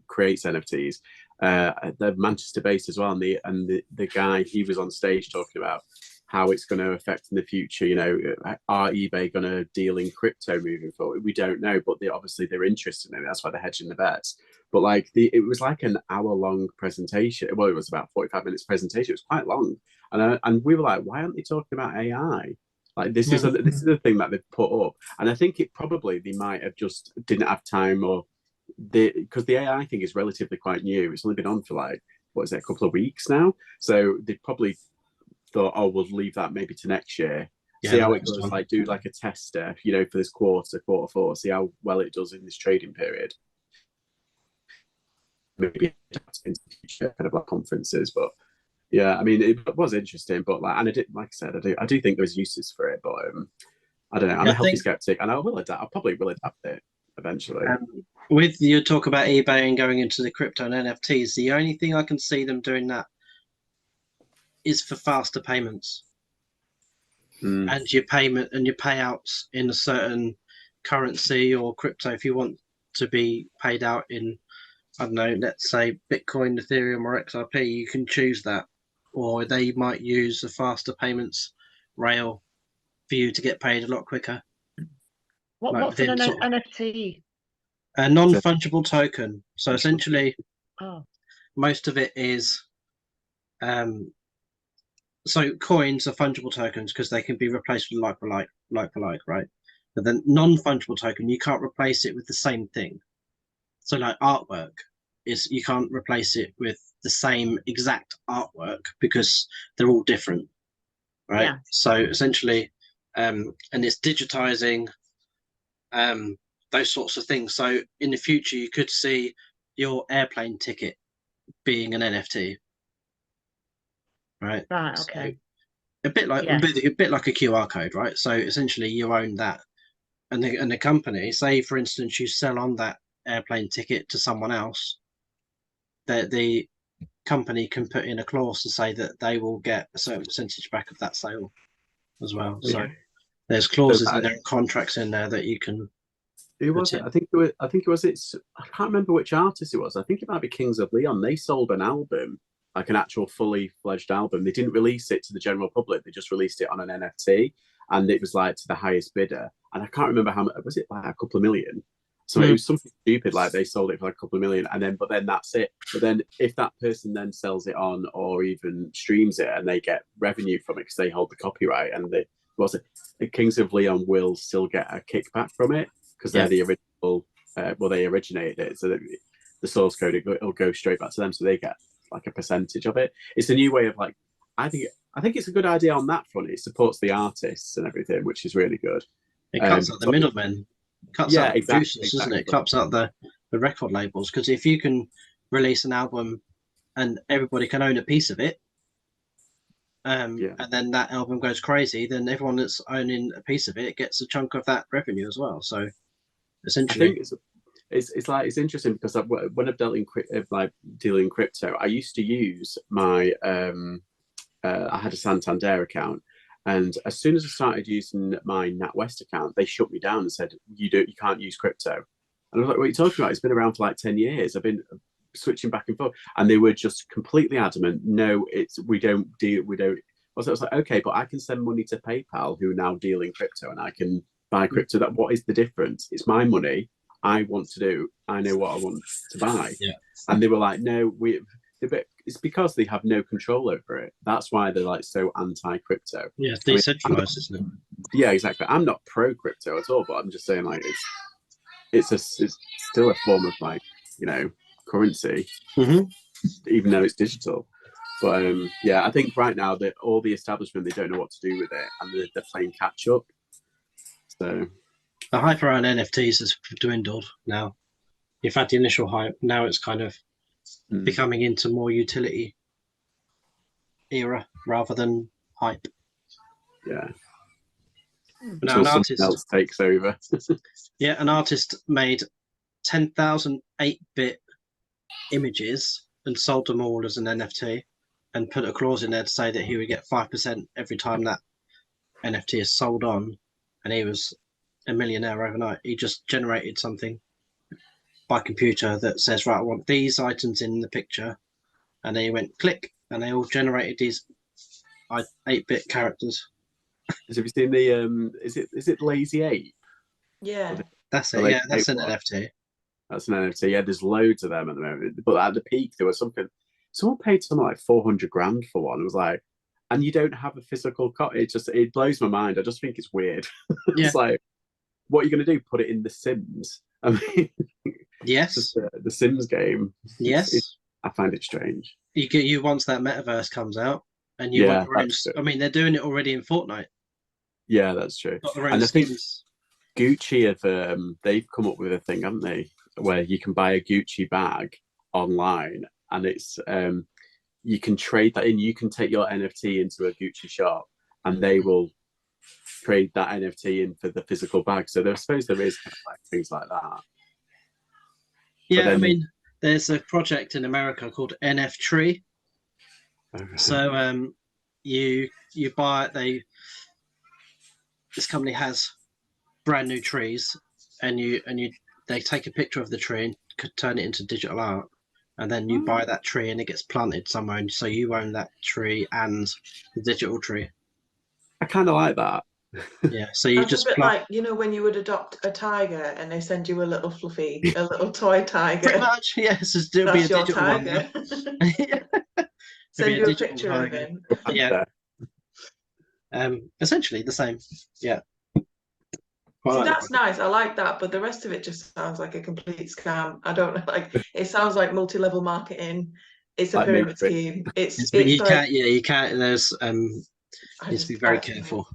creates NFTs. They're Manchester based as well, and the guy, he was on stage talking about how it's going to affect in the future. You know, are eBay going to deal in crypto moving forward? We don't know, but obviously they're interested in it. That's why they're hedging the bets. But like it was like an hour-long presentation. Well, it was about 45 minutes presentation. It was quite long, and we were like, why aren't they talking about AI? Like this is the thing that they've put up, and I think they might have just didn't have time, or because the AI thing is relatively quite new. It's only been on for like a couple of weeks now, so they probably thought, oh, we'll leave that maybe to next year, see how it goes. Like do like a tester, you know, for this quarter 4, see how well it does in this trading period. Maybe into future kind of like conferences, but. Yeah, I mean, it was interesting, but like, and I did, like I said, I do think there's uses for it, but I don't know. I'm a healthy skeptic, and I probably will adapt it eventually. With your talk about eBay and going into the crypto and NFTs, the only thing I can see them doing that is for faster payments, and your payment and your payouts in a certain currency or crypto. If you want to be paid out in, I don't know, let's say Bitcoin, Ethereum, or XRP, you can choose that. Or they might use a faster payments rail for you to get paid a lot quicker. What's an NFT? A non-fungible token. So essentially, most of it is, so coins are fungible tokens because they can be replaced with like for like, right? But then non-fungible token, you can't replace it with the same thing. So like artwork is, you can't replace it with the same exact artwork because they're all different, right? Yeah. So essentially, and it's digitizing those sorts of things. So in the future, you could see your airplane ticket being an NFT, right? Right. Okay. So a bit like a QR code, right? So essentially, you own that, and the company, say for instance, you sell on that airplane ticket to someone else, that the company can put in a clause to say that they will get a certain percentage back of that sale as well. Yeah. So there's clauses in there, contracts in there that you can. Who was it? I think it was. I can't remember which artist it was. I think it might be Kings of Leon. They sold an album, like an actual fully fledged album. They didn't release it to the general public. They just released it on an NFT, and it was like to the highest bidder. And I can't remember how much. Was it like a couple of million? So it was something stupid, like they sold it for like a couple of million, but then that's it. But then if that person then sells it on or even streams it, and they get revenue from it because they hold the copyright, and the Kings of Leon will still get a kickback from it because they're the original. They originated it, so the source code it'll go straight back to them, so they get like a percentage of it. It's a new way of like. I think it's a good idea on that front. It supports the artists and everything, which is really good. It cuts out the middlemen. Cuts out the producers, doesn't it? Cuts out the record labels, because if you can release an album and everybody can own a piece of it, and then that album goes crazy, then everyone that's owning a piece of it gets a chunk of that revenue as well. So essentially, I think it's interesting because when I've dealt in dealing in crypto, I used to use my I had a Santander account. And as soon as I started using my NatWest account, they shut me down and said, you can't use crypto. And I was like, what are you talking about? It's been around for like 10 years. I've been switching back and forth. And they were just completely adamant, no, we don't. I was like, okay, but I can send money to PayPal, who are now deal in crypto, and I can buy crypto. What is the difference? It's my money. I want to do. I know what I want to buy. Yeah. And they were like, no, it's because they have no control over it. That's why they're like so anti-crypto. Yeah, it's decentralized, isn't it? Yeah, exactly. I'm not pro crypto at all, but I'm just saying like it's still a form of like, you know, currency, even though it's digital. But yeah, I think right now that all the establishment, they don't know what to do with it, and they're playing catch up. So the hype around NFTs has dwindled now. You've had the initial hype. Now it's kind of becoming into more utility era rather than hype. Yeah. Now an artist else takes over. Yeah, an artist made 10,000 8-bit images and sold them all as an NFT, and put a clause in there to say that he would get 5% every time that NFT is sold on, and he was a millionaire overnight. He just generated something by computer that says, right, I want these items in the picture, and then he went click, and they all generated these 8-bit characters. Have you seen the is it Lazy 8? Yeah. That's it. Yeah, that's an one? NFT. That's an NFT. Yeah, there's loads of them at the moment. But at the peak, there was something. Someone paid something like 400 grand for one. It was like, and you don't have a physical copy. It blows my mind. I just think it's weird. Yeah. It's like, what are you going to do? Put it in The Sims? I mean, yes, the Sims game. Yes, I find it strange. You once that metaverse comes out, and you Yeah, I mean, they're doing it already in Fortnite. Yeah, that's true. Got their own And I think skins. Gucci have they've come up with a thing, haven't they, where you can buy a Gucci bag online, and it's you can trade that in. You can take your NFT into a Gucci shop, and they will trade that NFT in for the physical bag. So I suppose there is kind of like things like that. Yeah, I mean, there's a project in America called NF Tree. Okay. So you buy it. This company has brand new trees, and they take a picture of the tree and could turn it into digital art, and then you buy that tree and it gets planted somewhere, and so you own that tree and the digital tree. I kind of like that. Yeah, so you just a bit like, you know, when you would adopt a tiger and they send you a little fluffy, a little toy tiger. Pretty much, yes. It'll be a digital tiger. one. Send you a picture of him. Yeah. Essentially the same. Yeah. See, that's nice. I like that, but the rest of it just sounds like a complete scam. I don't know. Like, it sounds like multi-level marketing. It's a pyramid scheme. It's you like, can't. There's needs to be very careful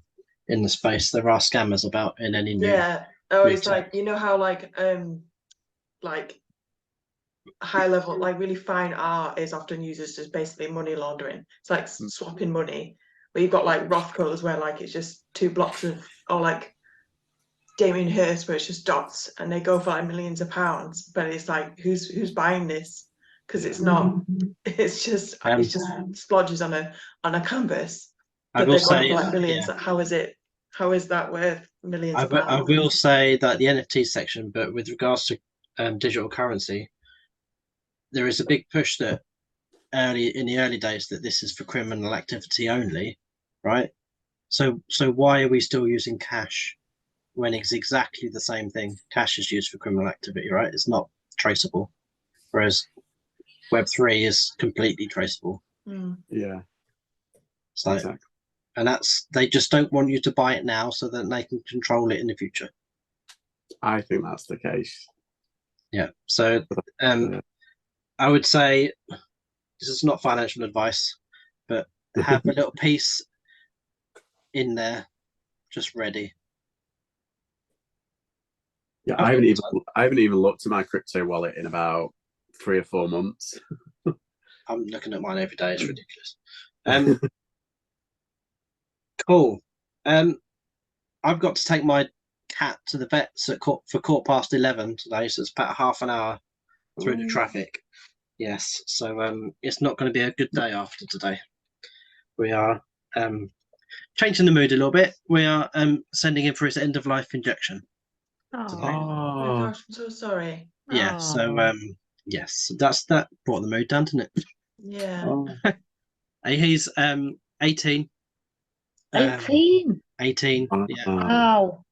in the space. There are scammers about in any new. Yeah. Oh, it's like, you know how like high level, like really fine art is often used as just basically money laundering. It's like swapping money. But you've got like Rothko's where like it's just 2 blocks of, or like Damien Hirst where it's just dots and they go for like millions of pounds. But it's like, who's buying this? Because it's not. It's just splodges on a canvas. But they're going for like millions. Yeah. How is that worth millions of pounds? I will say that the NFT section, but with regards to digital currency, there is a big push that in the early days that this is for criminal activity only, right? So why are we still using cash when it's exactly the same thing? Cash is used for criminal activity, right? It's not traceable, whereas Web3 is completely traceable. Yeah. So, exactly. And they just don't want you to buy it now so that they can control it in the future. I think that's the case. Yeah. So I would say, this is not financial advice, but have a little piece in there just ready. Yeah, I haven't even looked at my crypto wallet in about 3 or 4 months. I'm looking at mine every day. It's ridiculous. Cool. I've got to take my cat to the vets for 11:15 today, so it's about half an hour through the traffic. Yes, so it's not going to be a good day after today. We are changing the mood a little bit. We are sending him for his end-of-life injection today. Oh, gosh, I'm so sorry. Yeah. So Oh. yes, that brought the mood down, didn't it? Yeah. Oh, He's 18. 18. 18. Yeah. Wow.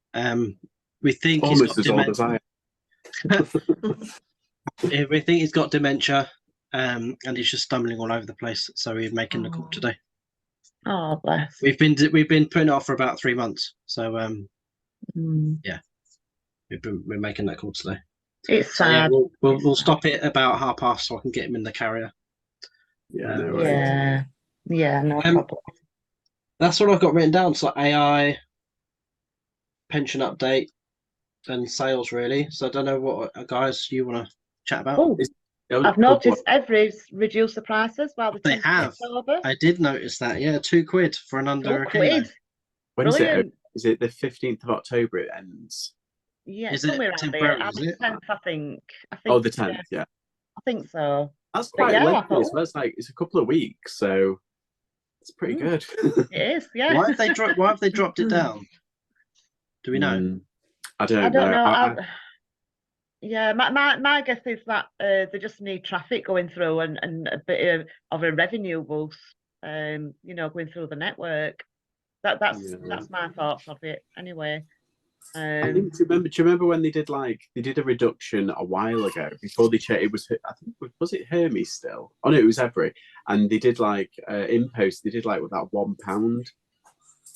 We think he's almost got as old as I am. we think he's got dementia, and he's just stumbling all over the place. So we're making the call Oh. today. Oh, bless. We've been putting it off for about 3 months. So Mm. we're making that call today. It's So yeah, sad. we'll stop it about past so I can get him in the carrier. Yeah, no worries. Yeah. Yeah, no Um, problem. That's what I've got written down. So AI, pension update, and sales really. So I don't know what guys you want to chat about. Oh, There was a I've couple noticed Every's reduced the prices while the They 10th have. of October. I did notice that. Yeah, £2 for an under a kilo. £2. When is it? Brilliant. Is it the 15th of October it ends? Yeah, Is it somewhere around temporary, there. is it? 10th, I think. Oh, the 10th, yeah. I think so. That's But quite yeah, I lengthy as thought, well. It's a couple of weeks, so it's pretty good. it is, yeah. Why have they dropped it down? Do we know? I I don't don't know. know. Yeah, my guess is that they just need traffic going through and a bit of a revenue boost, going through the network. That's my thoughts of it anyway. I think do you remember when they did a reduction a while ago before they changed? It was, I think, was it Hermes still? Oh no, it was Every, and they did InPost. They did with that £1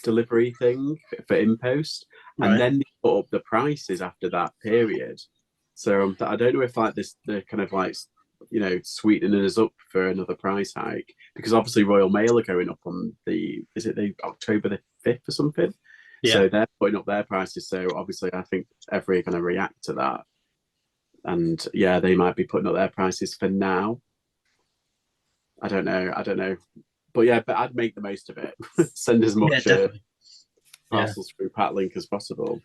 delivery thing for InPost, Right. and then they put up the prices after that period. So I don't know if they're kind of sweetening us up for another price hike, because obviously Royal Mail are going up on the October the 5th or something. Yeah. So they're putting up their prices. So obviously I think Every are going to react to that, and yeah, they might be putting up their prices for now. I don't know, but yeah, but I'd make the most of it. Send as much parcels through Patlink as possible.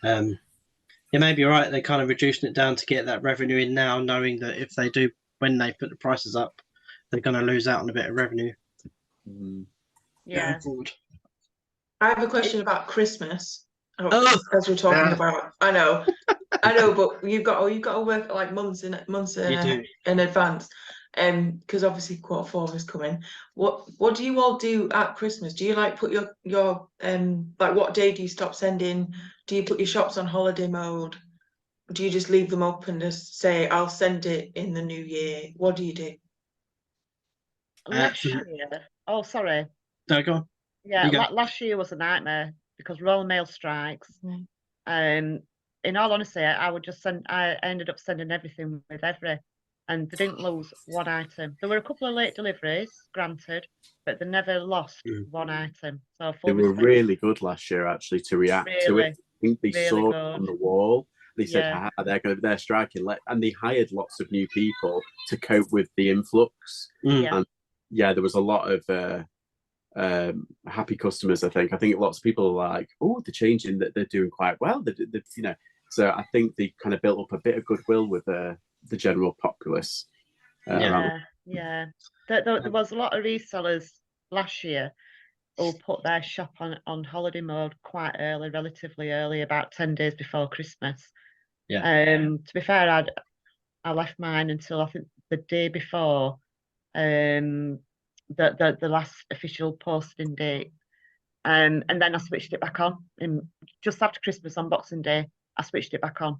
You may be right. They're kind of reducing it down to get that revenue in now, knowing that if they do, when they put the prices up, they're going to lose out on a bit of revenue. Yeah. Going forward. I have a question about Christmas. Oh, as we're talking about, I know, but you've got to work like months in advance, because obviously Q4 is coming. What do you all do at Christmas? Do you put your what day do you stop sending? Do you put your shops on holiday mode? Do you just leave them up and just say I'll send it in the new year? What do you do? Last year. Oh, sorry. No, go on. Yeah, last year was a nightmare because Royal Mail strikes. In all honesty, I ended up sending everything with Every, and they didn't lose one item. There were a couple of late deliveries, granted, but they never lost one item. So they were really good last year, actually, to react to it. I think they saw it on the wall. They said, they're striking, and they hired lots of new people to cope with the influx. And yeah, there was a lot of happy customers. I think lots of people are like, oh, they're changing, that they're doing quite well. So I think they kind of built up a bit of goodwill with the general populace. There was a lot of resellers last year who put their shop on holiday mode quite early, relatively early, about 10 days before Christmas. To be fair, I left mine until I think the day before the last official posting date, and then I switched it back on just after Christmas on Boxing Day. I switched it back on.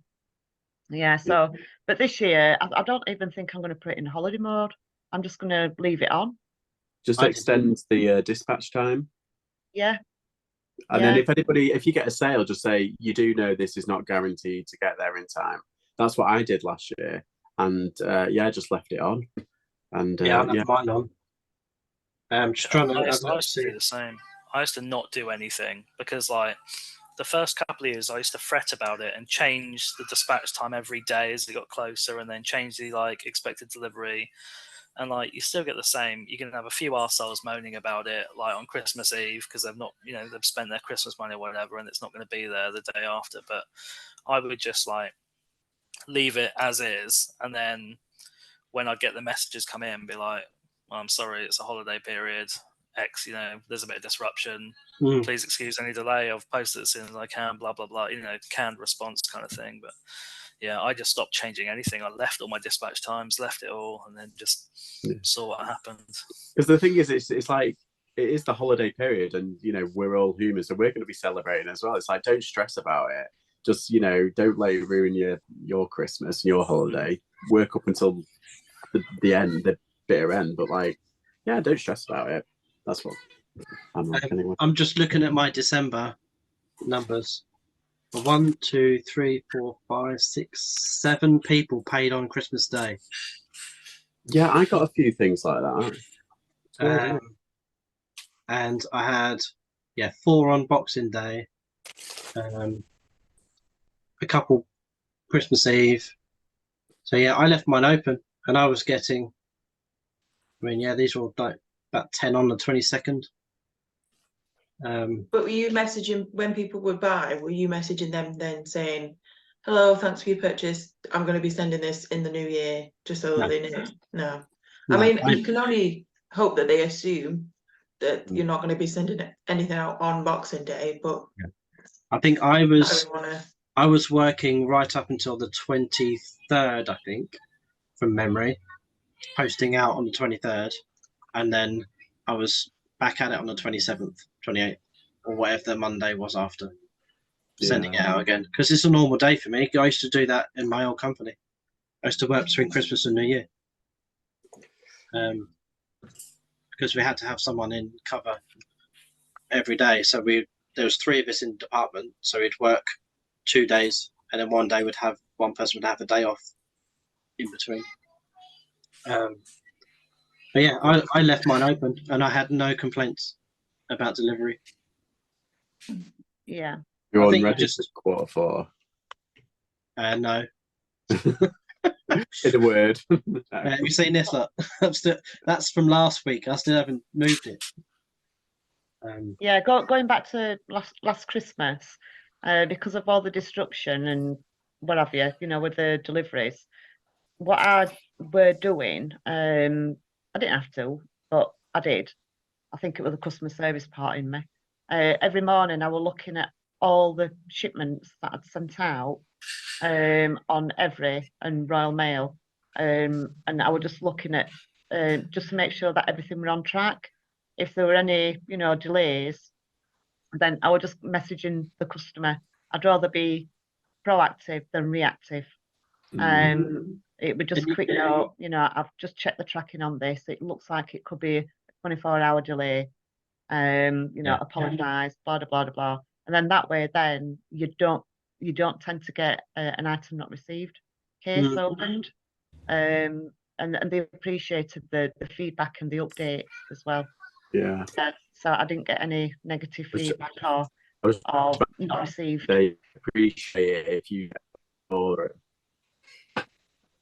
But this year I don't even think I'm going to put it in holiday mode. I'm just going to leave it on. Just extend the dispatch time. Yeah. And then if you get a sale, just say, you do know this is not guaranteed to get there in time. That's what I did last year, and just left it on. And I left mine on. I'm just trying to. I used to do the same. I used to not do anything because, the first couple of years, I used to fret about it and change the dispatch time every day as it got closer, and then change the expected delivery. And you still get the same. You're gonna have a few arseholes moaning about it, on Christmas Eve, because they've not, they've spent their Christmas money or whatever, and it's not going to be there the day after. But I would just leave it as is, and then when I get the messages come in, be like, well, I'm sorry, it's a holiday period. X, there's a bit of disruption. Mm. Please excuse any delay. I've posted as soon as I can, blah, blah, blah, canned response kind of thing. But yeah, I just stopped changing anything. I left all my dispatch times, left it all, and then just saw what happened. Because the thing is, it's like, it is the holiday period, and we're all human, so we're going to be celebrating as well. It's like, don't stress about it. Just don't let it ruin your Christmas and your holiday. Work up until the end, the bitter end, but like, yeah, don't stress about it. That's what I'm like anyway. I'm just looking at my December numbers. 1, 2, 3, 4, 5, 6, 7 people paid on Christmas Day. Yeah, I got a few things like that. And I had 4 on Boxing Day, a couple Christmas Eve. So yeah, I left mine open, and I was getting. These were all like about 10 on the 22nd. But were you messaging when people would buy? Were you messaging them then saying, "Hello, thanks for your purchase. I'm going to be sending this in the new year," just so that they know? No. I mean, you can only hope that they assume that you're not going to be sending anything out on Boxing Day. But I think I was working right up until the 23rd, I think, from memory, posting out on the 23rd, and then I was back at it on the 27th, 28th, or whatever the Monday was after, sending it out again. Because it's a normal day for me. I used to do that in my old company. I used to work between Christmas and New Year. Because we had to have someone in cover every day. So there was 3 of us in the department, so we'd work 2 days, and then one day one person would have a day off in between. But yeah, I left mine open, and I had no complaints about delivery. Yeah. You're I on think registered Q4. No. In a word. Have you seen this? Look, that's from last week. I still haven't moved it. Yeah, going back to last Christmas, because of all the disruption and what have you, with the deliveries, what I were doing, I didn't have to, but I did. I think it was the customer service part in me. Every morning I was looking at all the shipments that I'd sent out on Every and Royal Mail, and I was just looking at just to make sure that everything were on track. If there were any, delays, then I was just messaging the customer. I'd rather be proactive than reactive. It would just quick note, I've just checked the tracking on this. It looks like it could be a 24-hour delay. Apologise, blah, blah, blah, blah. And then that way, then you don't tend to get an item not received case opened. And they appreciated the feedback and the updates as well. Yeah. So I didn't get any negative feedback or not received. They appreciate it if you order it.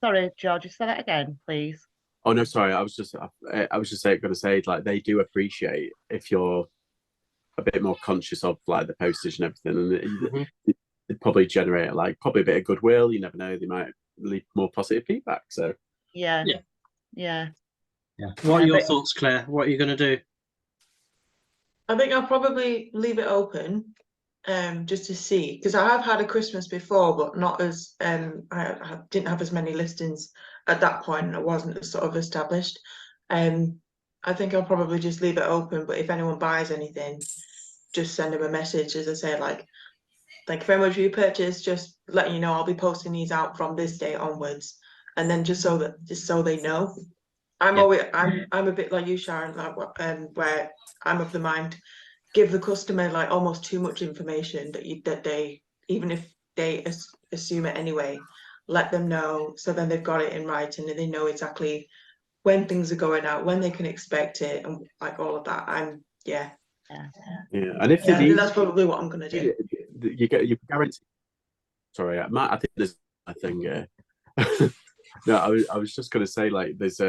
Sorry, George, you say that again, please. Oh no, sorry. I was just going to say, like, they do appreciate if you're a bit more conscious of like the postage and everything, and it probably generate probably a bit of goodwill. You never know; they might leave more positive feedback. So yeah. What are your thoughts, Claire? What are you going to do? I think I'll probably leave it open, just to see, because I have had a Christmas before, but not as I didn't have as many listings at that point, and I wasn't sort of established. I think I'll probably just leave it open, but if anyone buys anything, just send them a message, as I say, like, thank you very much for your purchase, just letting you know I'll be posting these out from this day onwards, and then just so they know. I'm a bit like you, Sharon, like where I'm of the mind, give the customer like almost too much information that they, even if they assume it anyway, let them know, so then they've got it in writing and they know exactly when things are going out, when they can expect it, and like all of that. And and if I think that's probably what I'm gonna do. You guarantee. Sorry, Matt. I think there's a thing. No, I was just going to say, like, there's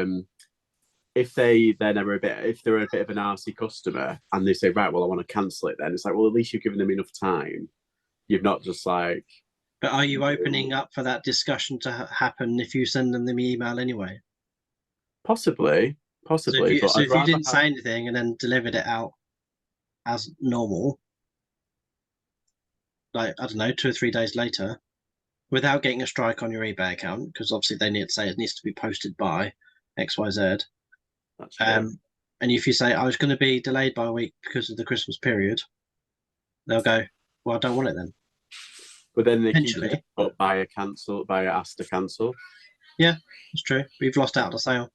if they're a bit of an arsey customer and they say, right, well, I want to cancel it, then it's like, well, at least you've given them enough time. You've not just like. But are you opening up for that discussion to happen if you send them the email anyway? Possibly, Possibly, but So I'd if you rather didn't have- say anything and then delivered it out as normal, like, I don't know, 2 or 3 days later, without getting a strike on your eBay account, because obviously they need to say it needs to be posted by XYZ. That's true. And if you say, I was going to be delayed by a week because of the Christmas period, they'll go, well, I don't want it then. But then they keep Potentially. it up by a cancel, by a ask to cancel. Yeah, that's true. We've lost out on the sale.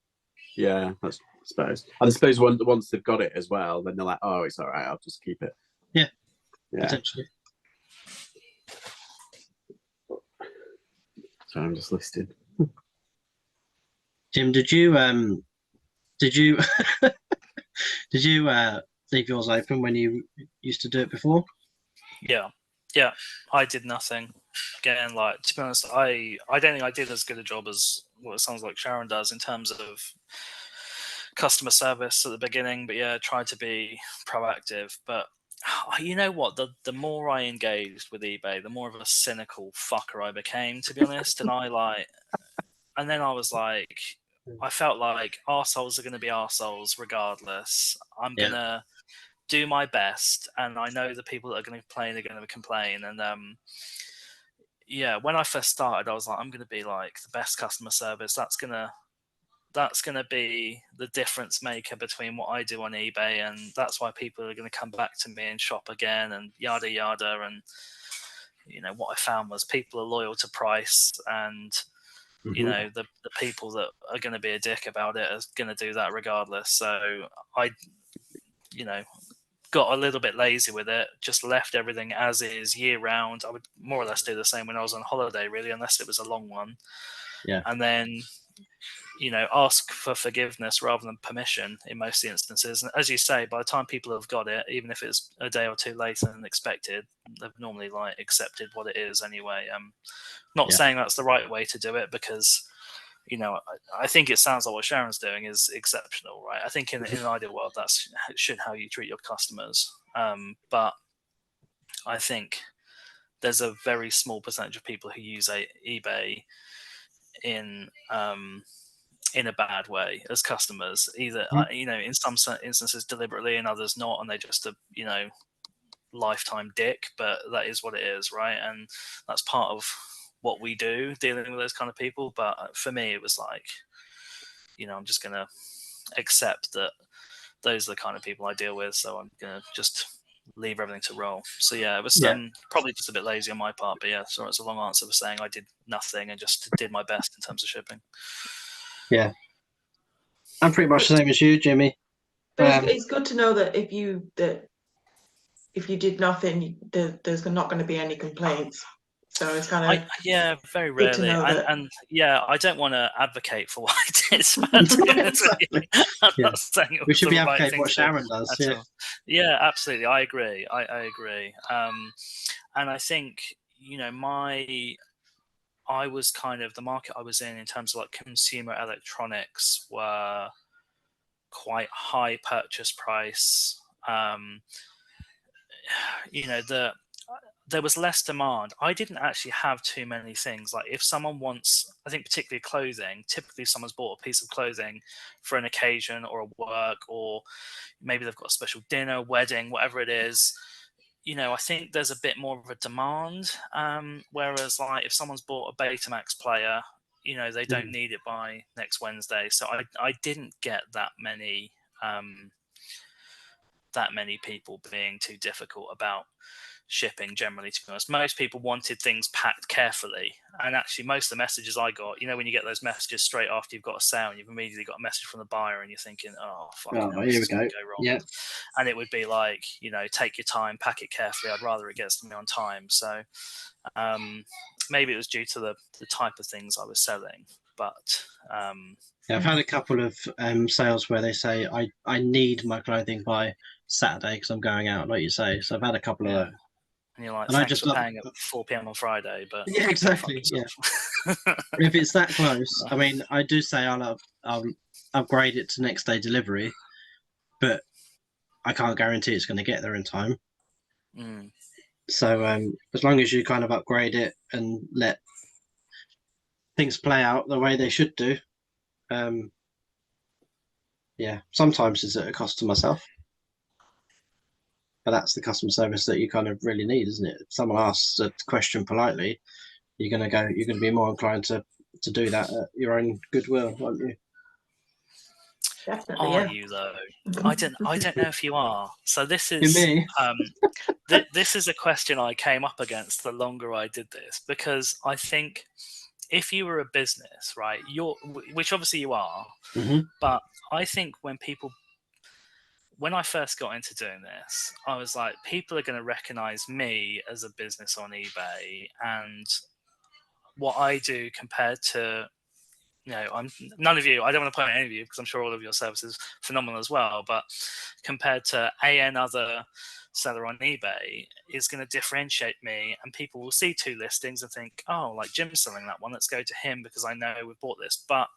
Yeah, that's I suppose. And I suppose once they've got it as well, then they're like, oh, it's all right, I'll just keep it. Yeah. Yeah. Potentially. So I'm just listing. Jim, did you did you did you leave yours open when you used to do it before? Yeah, I did nothing. Again, like, to be honest, I don't think I did as good a job as what it sounds like Sharon does in terms of customer service at the beginning. But yeah, tried to be proactive. But you know what? The more I engaged with eBay, the more of a cynical fucker I became, to be honest. And then I was like, I felt like arseholes are going to be arseholes regardless. I'm Yeah. gonna do my best, and I know the people that are going to complain are going to complain. And yeah, when I first started, I was like, I'm going to be like the best customer service. That's gonna be the difference maker between what I do on eBay, and that's why people are going to come back to me and shop again, and yada yada. And what I found was people are loyal to price, and the people that are going to be a dick about it are going to do that regardless. So I got a little bit lazy with it, just left everything as is year round. I would more or less do the same when I was on holiday, really, unless it was a long one. Yeah. And then ask for forgiveness rather than permission in most instances. And as you say, by the time people have got it, even if it's a day or two later than expected, they've normally accepted what it is anyway. Not saying that's the right way to do it, because I think it sounds like what Sharon's doing is exceptional, right? I think in an ideal world, that's how you treat your customers. But I think there's a very small percentage of people who use eBay in a bad way as customers, either in some instances deliberately, and others not, and they just a lifetime dick. But that is what it is, right? And that's part of what we do, dealing with those kind of people. But for me, it was like, I'm just gonna accept that those are the kind of people I deal with, so I'm gonna just leave everything to roll. So yeah, it was probably just a bit lazy on my part, but yeah, so it's a long answer for saying I did nothing and just did my best in terms of shipping. Yeah, I'm pretty much the same as you, Jimmy. But it's good to know that if you did nothing, there's not going to be any complaints. So it's kind of very good to rarely, know that. and I don't want to advocate for what I did. Exactly. I'm not saying it was We should be the right advocating thing what to Sharon do does. at Yeah. all. Yeah, absolutely. I agree. I agree. And I think I was kind of, the market I was in terms of like consumer electronics were quite high purchase price. There was less demand. I didn't actually have too many things. Like if someone wants, I think particularly clothing, typically someone's bought a piece of clothing for an occasion or a work, or maybe they've got a special dinner, wedding, whatever it is. I think there's a bit more of a demand. Whereas like if someone's bought a Betamax player, they don't need it by next Wednesday. So I didn't get that many people being too difficult about shipping generally, to be honest. Most people wanted things packed carefully, and actually most of the messages I got, when you get those messages straight after you've got a sale and you've immediately got a message from the buyer and you're thinking, oh fuck, Here we go. Go wrong. Yeah. And it would be like, take your time, pack it carefully, I'd rather it gets to me on time. So maybe it was due to the type of things I was selling, but I've had a couple of sales where they say I need my clothing by Saturday because I'm going out, like you say. So I've had a couple of those. and you're like, And I thanks just for love- paying at 4 p.m. on Friday, but Yeah, exactly. Yeah. If it's that close, I mean, I do say I'll upgrade it to next day delivery, but I can't guarantee it's going to get there in time. So as long as you kind of upgrade it and let things play out the way they should do, Yeah, sometimes it's at a cost to myself, but that's the customer service that you kind of really need, isn't it? If someone asks a question politely, you're going to be more inclined to do that at your own goodwill, aren't you? Definitely, Are yeah. you though? I don't know if you are. So this You is me? this is a question I came up against the longer I did this, because I think if you were a business, right, which obviously you are, Mm-hmm. but I think when I first got into doing this, I was like, people are going to recognize me as a business on eBay and what I do compared to, I'm none of you. I don't want to point at any of you because I'm sure all of your service is phenomenal as well. But compared to another seller on eBay, is going to differentiate me, and people will see 2 listings and think, oh, like Jim's selling that one. Let's go to him because I know we've bought this. But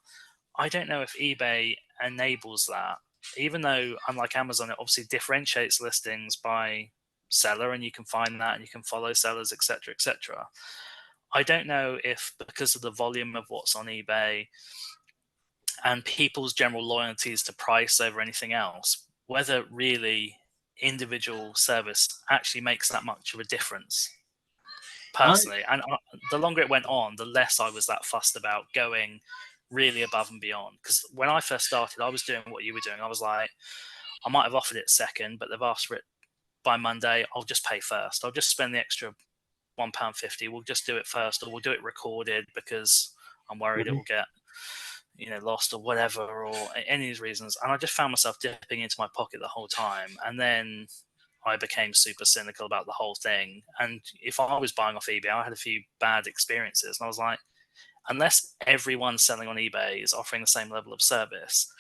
I don't know if eBay enables that. Even though, unlike Amazon, it obviously differentiates listings by seller, and you can find that and you can follow sellers, etc., etc. I don't know if, because of the volume of what's on eBay and people's general loyalties to price over anything else, whether really individual service actually makes that much of a difference personally. And the longer it went on, the less I was that fussed about going really above and beyond. Because when I first started, I was doing what you were doing. I was like, I might have offered it second, but they've asked for it by Monday. I'll just pay first. I'll just spend the extra £1.50. We'll just do it first, or we'll do it recorded because I'm worried it will get lost or whatever, or any of these reasons. And I just found myself dipping into my pocket the whole time. And then I became super cynical about the whole thing. And if I was buying off eBay, I had a few bad experiences. And I was like, unless everyone selling on eBay is offering the same level of service,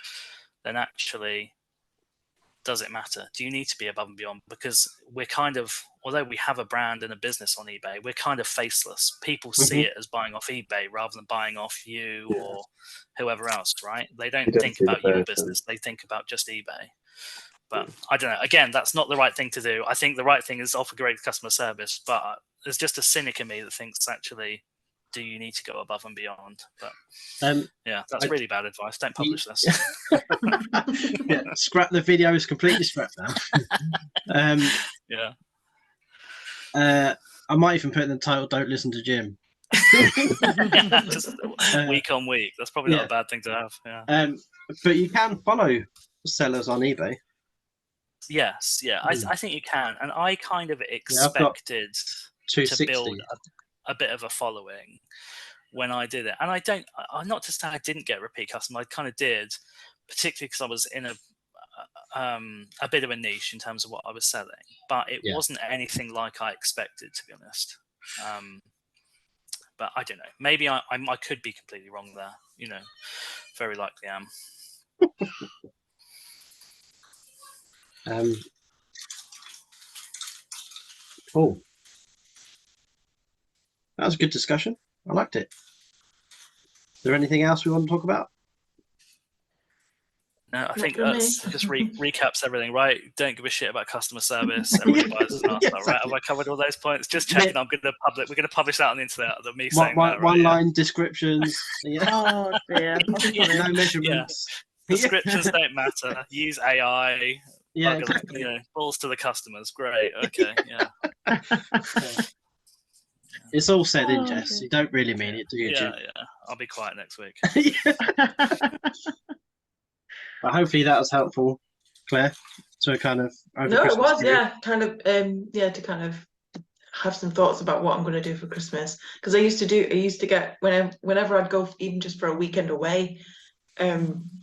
then actually, does it matter? Do you need to be above and beyond? Because we're kind of, although we have a brand and a business on eBay, we're kind of faceless. People see it as buying off eBay rather than buying off you or whoever else, right? They don't think about your business. They think about just eBay. But I don't know. Again, that's not the right thing to do. I think the right thing is offer great customer service. But there's just a cynic in me that thinks, actually, do you need to go above and beyond? But yeah, that's really bad advice. Don't publish this. Yeah, scrap the video. Is completely scrapped now. Yeah. I might even put in the title, "Don't listen to Jim." Just week on week. That's probably not a bad thing to have. Yeah. But you can follow sellers on eBay. Yes. Yeah. I think you can, and I kind of expected to build a bit of a following when I did it. And I'm not to say I didn't get repeat customers. I kind of did, particularly because I was in a bit of a niche in terms of what I was selling, but it wasn't anything like I expected, to be honest. But I don't know. Maybe I could be completely wrong there. Very likely am. Cool. That was a good discussion. I liked it. Is there anything else we want to talk about? No, I think that's just recaps everything, right? Don't give a shit about customer service. Everybody buys an answer, right? Have I covered all those points? Just checking. We're going to publish that on the internet. Me saying that, right? One-line descriptions. Oh dear. No measurements. Descriptions don't matter. Use AI. Yeah, exactly. Balls to the customers. Great. Okay. Yeah. It's all said in jest. You don't really mean it, do you, Jim? Yeah. I'll be quiet next week. But hopefully that was helpful, Claire. To kind of no, it was period. To kind of have some thoughts about what I'm going to do for Christmas, because I used to get whenever I'd go even just for a weekend away,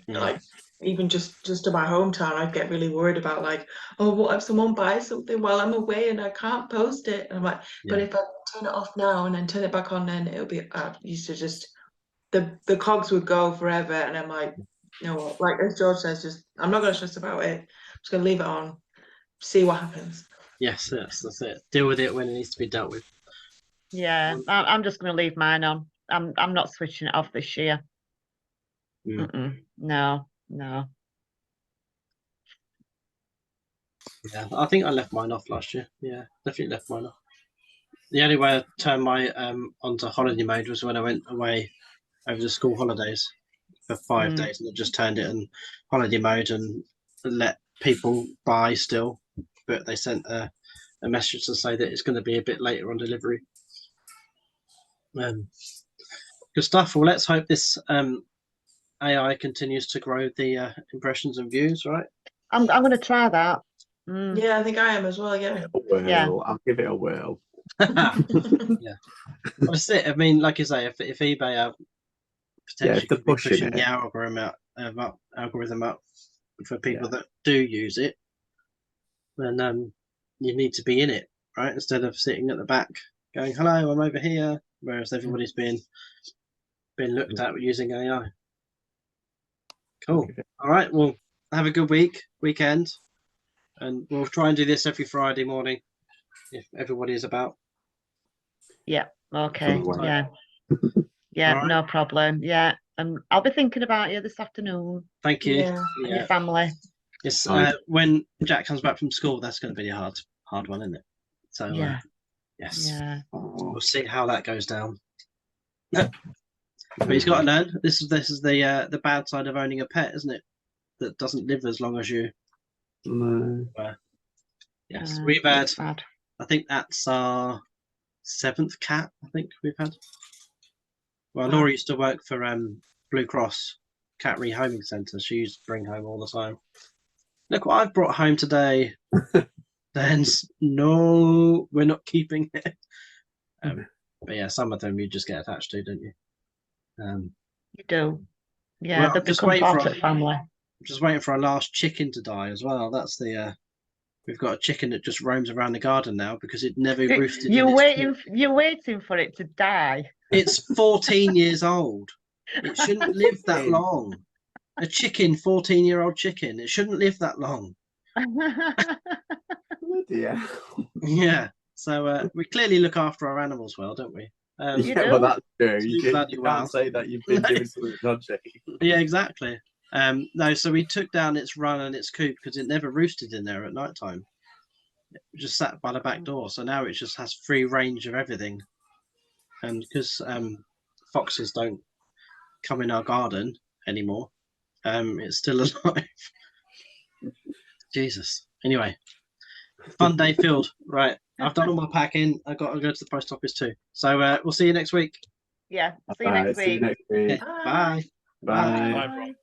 like even just to my hometown, I'd get really worried about like, oh, what if someone buys something while I'm away and I can't post it? And I'm like, but if I turn it off now and then turn it back on, then it'll be. I used to just the cogs would go forever, and I'm like, like as George says, I'm not going to stress about it. I'm just going to leave it on, see what happens. Yes, that's it. Deal with it when it needs to be dealt with. Yeah, I'm just going to leave mine on. I'm not switching it off this year. No. Yeah, I think I left mine off last year. Yeah, definitely left mine off. The only way I turned my onto holiday mode was when I went away over the school holidays. for 5 days, and it just turned it in holiday mode and let people buy still, but they sent a message to say that it's going to be a bit later on delivery. Good stuff. Well, let's hope this AI continues to grow the impressions and views, right? I'm going to try that. Yeah, I think I am as well. Yeah. Yeah. I'll give it a whirl. Yeah, that's it. I mean, like you say, if eBay are potentially they're pushing pushing the it. algorithm up for people that do use it, then you need to be in it, right? Instead of sitting at the back going, "Hello, I'm over here," whereas everybody's being looked at using AI. Cool. All right. Well, have a good weekend, and we'll try and do this every Friday morning if everybody is about. Yeah. Okay. Somewhere. Yeah. Right. No problem. Yeah. And I'll be thinking about you this afternoon. Thank you. Yeah. And your family. Yes. Right. When Jack comes back from school, that's going to be a hard one, isn't it? So Yeah. yes. Yeah. We'll see how that goes down. But he's got to learn. This is the bad side of owning a pet, isn't it? That doesn't live as long as you. No. Yes, we've had. It's bad. I think that's our 7th cat. I think we've had. Well, Laura used to work for Blue Cross Cat Rehoming Centre. She used to bring home all the time. Look what I've brought home today. Then no, we're not keeping it. But yeah, some of them you just get attached to, don't you? You do. Yeah, well, they become part of the family. I'm just waiting for our last chicken to die as well. That's the we've got a chicken that just roams around the garden now because it never roosted. You're waiting for it to die. It's 14 years old. It shouldn't live that long. A chicken, 14-year-old chicken. It shouldn't live that long. Yeah. Yeah. So we clearly look after our animals well, don't we? You do. Well, that's true. Do You bloody well. can't say that you've been doing something dodgy. Yeah, exactly. No, so we took down its run and its coop because it never roosted in there at night time. It just sat by the back door. So now it just has free range of everything. And because foxes don't come in our garden anymore, it's still alive. Jesus. Anyway, fun day filled. Right. I've done all my packing. I've got to go to the post office too. So we'll see you next week. Yeah. See you next week. See you next week. Okay. Bye. Bye. Bye.